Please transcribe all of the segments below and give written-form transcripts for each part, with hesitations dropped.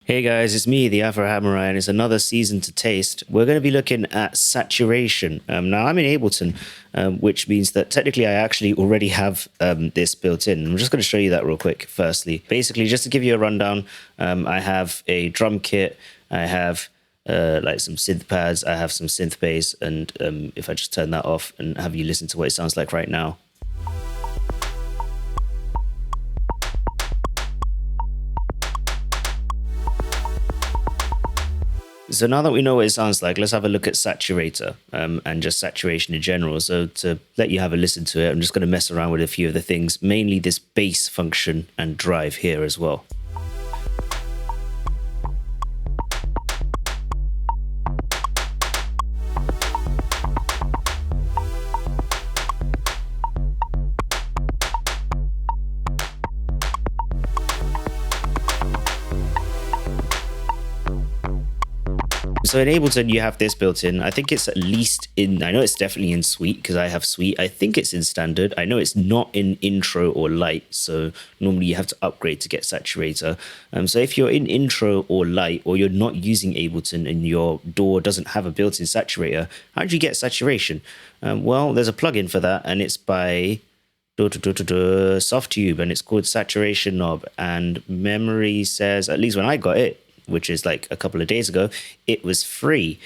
Hey guys, it's me, the Afro Hamurai, and it's another season to taste. We're going to be looking at saturation. Now, I'm in Ableton, which means that technically I actually already have this built in. I'm just going to show you that real quick, firstly. Basically, just to give you a rundown, I have a drum kit, I have like some synth pads, I have some synth bass, and if I just turn that off and have you listen to what it sounds like right now. So now that we know what it sounds like, let's have a look at Saturator and just saturation in general. So to let you have a listen to it, I'm just going to mess around with a few of the things, mainly this bass function and drive here as well. So in Ableton, you have this built in. I think it's at least in, I know it's definitely in Suite because I have Suite. I think it's in Standard. I know it's not in Intro or Light. So normally you have to upgrade to get Saturator. So if you're in Intro or Light, or you're not using Ableton and your DAW doesn't have a built-in Saturator, how do you get saturation? Well, there's a plugin for that, and it's by Softtube, and it's called Saturation Knob. And memory says, at least when I got it, which is like a couple of days ago, it was free.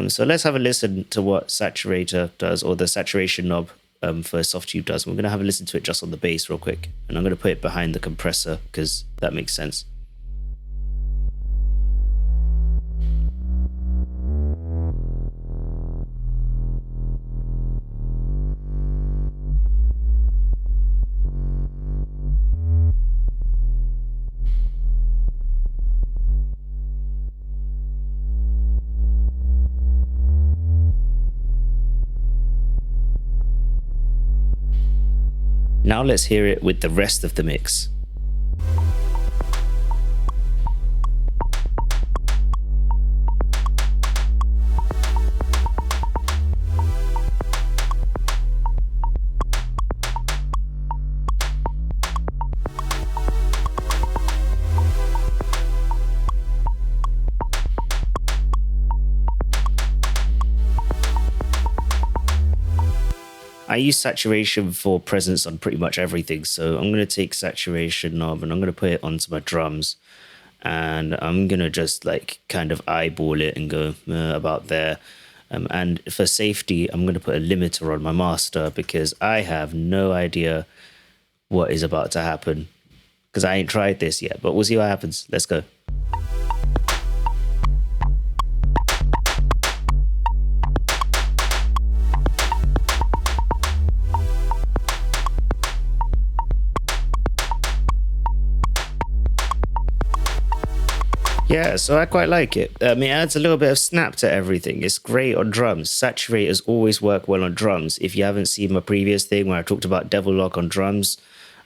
So let's have a listen to what Saturator does, or the saturation knob for Softtube does. We're going to have a listen to it just on the bass real quick. And I'm going to put it behind the compressor because that makes sense. Now let's hear it with the rest of the mix. I use saturation for presence on pretty much everything. So I'm going to take saturation knob and I'm going to put it onto my drums. And I'm going to just like kind of eyeball it and go about there. And for safety, I'm going to put a limiter on my master because I have no idea what is about to happen. Because I ain't tried this yet, but we'll see what happens. Let's go. Yeah, so I quite like it. It adds a little bit of snap to everything. It's great on drums. Saturators always work well on drums. If you haven't seen my previous thing where I talked about Devil Lock on drums,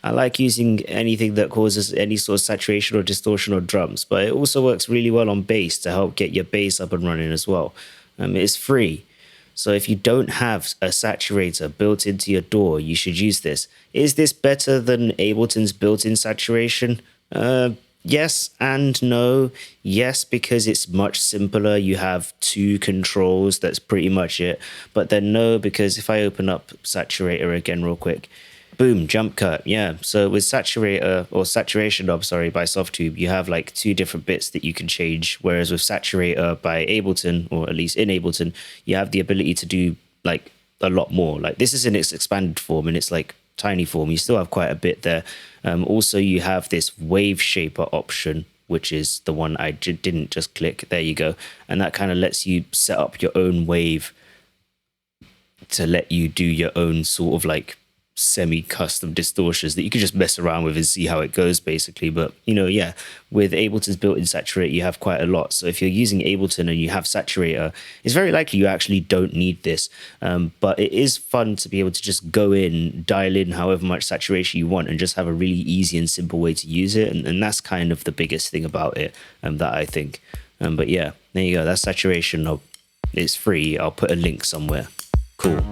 I like using anything that causes any sort of saturation or distortion on drums. But it also works really well on bass to help get your bass up and running as well. It's free. So if you don't have a saturator built into your DAW, you should use this. Is this better than Ableton's built-in saturation? Yes and no. Yes, because it's much simpler. You have two controls. That's pretty much it. But then no, because if I open up Saturator again real quick, boom, jump cut. Yeah. So with Saturator, or Saturation Knob, sorry, by Softtube, you have like two different bits that you can change. Whereas with Saturator by Ableton, or at least in Ableton, you have the ability to do like a lot more. Like this is in its expanded form and it's like tiny form. You still have quite a bit there. Also, you have this wave shaper option, which is the one I didn't just click. There you go. And that kind of lets you set up your own wave to let you do your own sort of like semi-custom distortions that you can just mess around with and see how it goes, basically. But, you know, yeah, with Ableton's built-in Saturator, you have quite a lot. So if you're using Ableton and you have Saturator, it's very likely you actually don't need this. But it is fun to be able to just go in, dial in however much saturation you want, and just have a really easy and simple way to use it. And that's kind of the biggest thing about it, that I think. But yeah, there you go. That's Saturation Knob. It's free. I'll put a link somewhere. Cool.